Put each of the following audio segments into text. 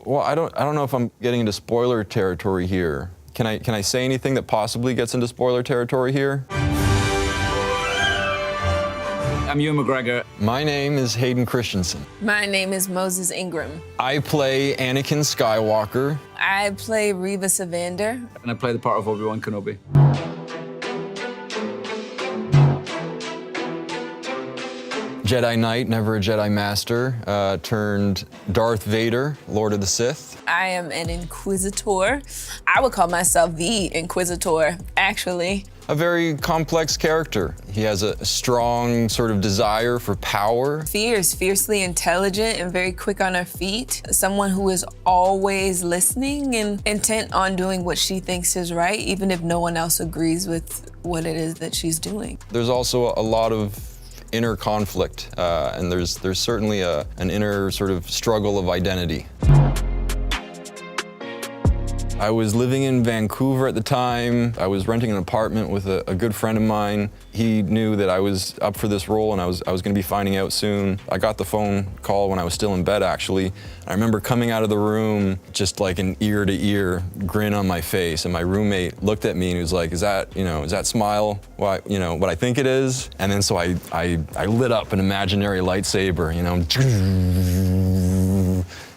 Well, I don't know if I'm getting into spoiler territory here. Can I say anything that possibly gets into spoiler territory here? I'm Ewan McGregor. My name is Hayden Christensen. My name is Moses Ingram. I play Anakin Skywalker. I play Reva Savander. And I play the part of Obi-Wan Kenobi. Jedi Knight, never a Jedi Master, turned Darth Vader, Lord of the Sith. I am an Inquisitor. I would call myself the Inquisitor, actually. A very complex character. He has a strong sort of desire for power. Fiercely intelligent and very quick on her feet. Someone who is always listening and intent on doing what she thinks is right, even if no one else agrees with what it is that she's doing. There's also a lot of inner conflict, and there's certainly an inner sort of struggle of identity. I was living in Vancouver at the time. I was renting an apartment with a good friend of mine. He knew that I was up for this role and I was gonna be finding out soon. I got the phone call when I was still in bed, actually. I remember coming out of the room, just like an ear to ear grin on my face, and my roommate looked at me and he was like, is that smile what I think it is? And then so I lit up an imaginary lightsaber,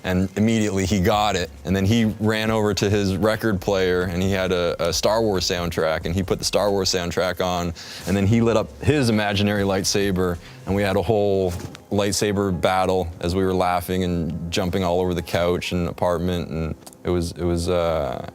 and immediately he got it. And then he ran over to his record player and he had a Star Wars soundtrack, and he put the Star Wars soundtrack on, and then he lit up his imaginary lightsaber, and we had a whole lightsaber battle as we were laughing and jumping all over the couch and apartment, and it was a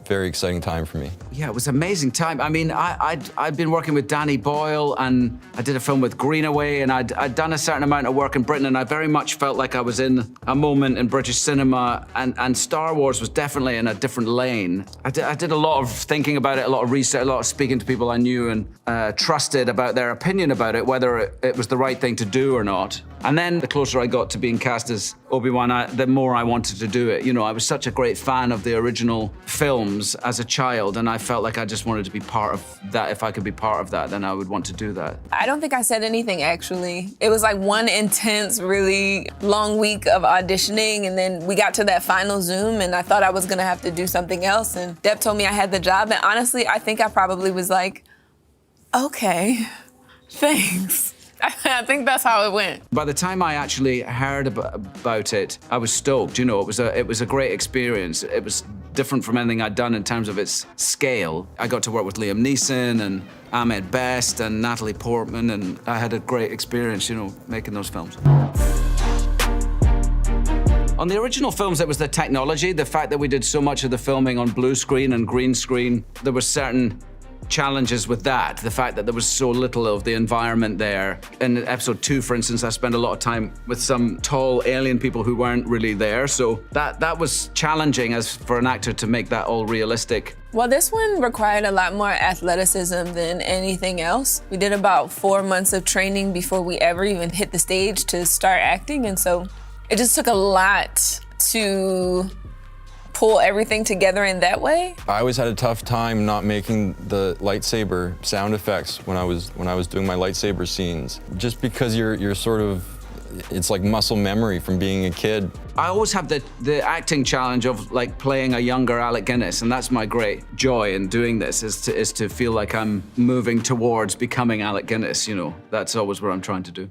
very exciting time for me. Yeah, it was an amazing time. I mean, I'd been working with Danny Boyle, and I did a film with Greenaway, and I'd done a certain amount of work in Britain, and I very much felt like I was in a moment in British cinema, and Star Wars was definitely in a different lane. I did a lot of thinking about it, a lot of research, a lot of speaking to people I knew and trusted about their opinion about it, whether it was the right thing to do or not. And then the closer I got to being cast as Obi-Wan, the more I wanted to do it. I was such a great fan of the original films as a child, and I felt like I just wanted to be part of that. If I could be part of that, then I would want to do that. I don't think I said anything, actually. It was like one intense, really long week of auditioning, and then we got to that final Zoom, and I thought I was gonna have to do something else, and Deb told me I had the job, and honestly, I think I probably was like, okay, thanks. I think that's how it went. By the time I actually heard about it, I was stoked. It was a great experience. It was different from anything I'd done in terms of its scale. I got to work with Liam Neeson and Ahmed Best and Natalie Portman, and I had a great experience, making those films. On the original films, it was the technology, the fact that we did so much of the filming on blue screen and green screen. There were certain challenges with that, the fact that there was so little of the environment there. In episode 2, for instance, I spent a lot of time with some tall alien people who weren't really there, so that was challenging as for an actor to make that all realistic. Well, this one required a lot more athleticism than anything else. We did about 4 months of training before we ever even hit the stage to start acting, and so it just took a lot to pull everything together in that way. I always had a tough time not making the lightsaber sound effects when I was doing my lightsaber scenes, just because you're sort of, it's like muscle memory from being a kid. I always have the acting challenge of like playing a younger Alec Guinness, and that's my great joy in doing this, is to feel like I'm moving towards becoming Alec Guinness. That's always what I'm trying to do.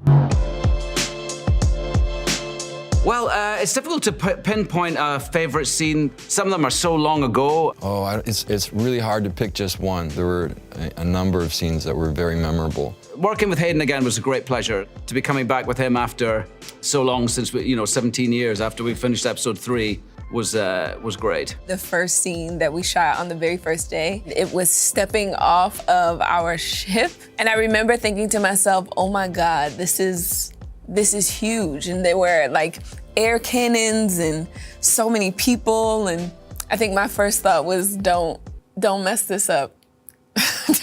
Well, it's difficult to pinpoint a favorite scene. Some of them are so long ago. It's really hard to pick just one. There were a number of scenes that were very memorable. Working with Hayden again was a great pleasure. To be coming back with him after so long, since 17 years after we finished episode 3, was great. The first scene that we shot on the very first day, it was stepping off of our ship, and I remember thinking to myself, oh my God, this is huge. And there were like air cannons and so many people. And I think my first thought was, don't mess this up.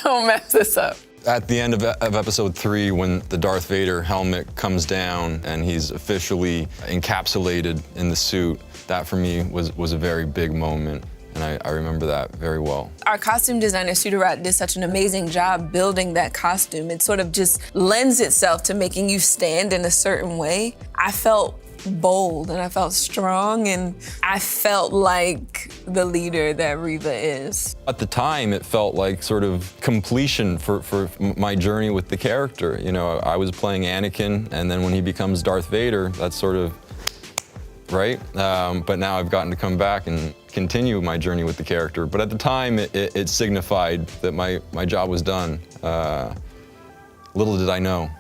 Don't mess this up. At the end of episode 3, when the Darth Vader helmet comes down and he's officially encapsulated in the suit, that for me was a very big moment. And I remember that very well. Our costume designer, Sudarat, did such an amazing job building that costume. It sort of just lends itself to making you stand in a certain way. I felt bold and I felt strong and I felt like the leader that Reva is. At the time, it felt like sort of completion for my journey with the character. You know, I was playing Anakin, and then when he becomes Darth Vader, that's sort of, right? But now I've gotten to come back and continue my journey with the character. But at the time, it signified that my job was done. Little did I know.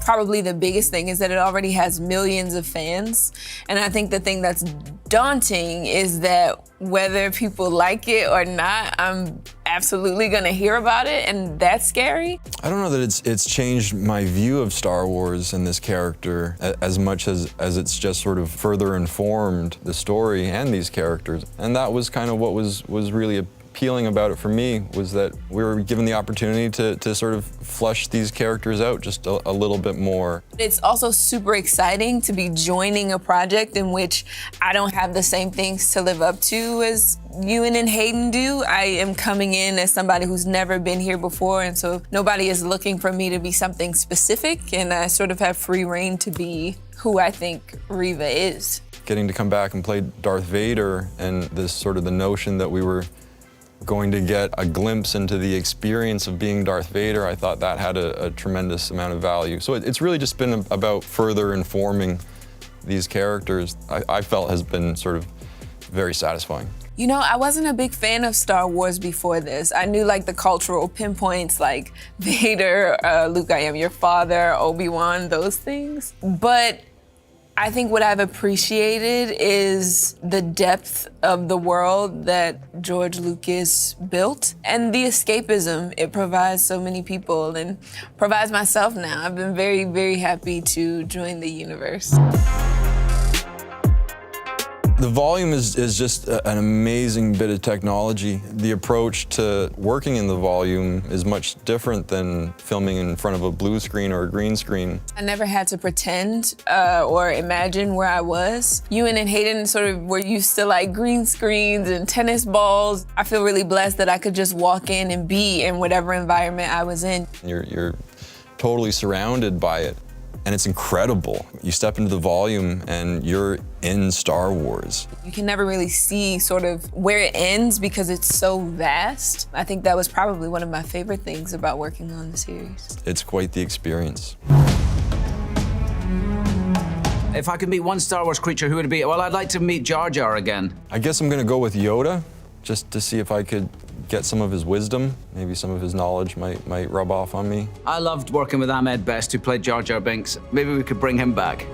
Probably the biggest thing is that it already has millions of fans. And I think the thing that's daunting is that whether people like it or not, I'm absolutely gonna hear about it, and that's scary. I don't know that it's changed my view of Star Wars and this character as much as it's just sort of further informed the story and these characters. And that was kind of what was really appealing about it for me, was that we were given the opportunity to sort of flesh these characters out just a little bit more. It's also super exciting to be joining a project in which I don't have the same things to live up to as Ewan and Hayden do. I am coming in as somebody who's never been here before, and so nobody is looking for me to be something specific, and I sort of have free reign to be who I think Reva is. Getting to come back and play Darth Vader, and this sort of the notion that we were going to get a glimpse into the experience of being Darth Vader, I thought that had a tremendous amount of value. So it's really just been about further informing these characters, I felt has been sort of very satisfying. You know, I wasn't a big fan of Star Wars before this. I knew like the cultural pinpoints like Vader, Luke, I am your father, Obi-Wan, those things. But I think what I've appreciated is the depth of the world that George Lucas built and the escapism it provides so many people and provides myself now. I've been very, very happy to join the universe. The volume is just an amazing bit of technology. The approach to working in the volume is much different than filming in front of a blue screen or a green screen. I never had to pretend or imagine where I was. Ewan and Hayden sort of were used to like green screens and tennis balls. I feel really blessed that I could just walk in and be in whatever environment I was in. You're totally surrounded by it. And it's incredible. You step into the volume and you're in Star Wars. You can never really see sort of where it ends because it's so vast. I think that was probably one of my favorite things about working on the series. It's quite the experience. If I could meet one Star Wars creature, who would it be? Well, I'd like to meet Jar Jar again. I guess I'm gonna go with Yoda, just to see if I could get some of his wisdom. Maybe some of his knowledge might rub off on me. I loved working with Ahmed Best, who played Jar Jar Binks. Maybe we could bring him back.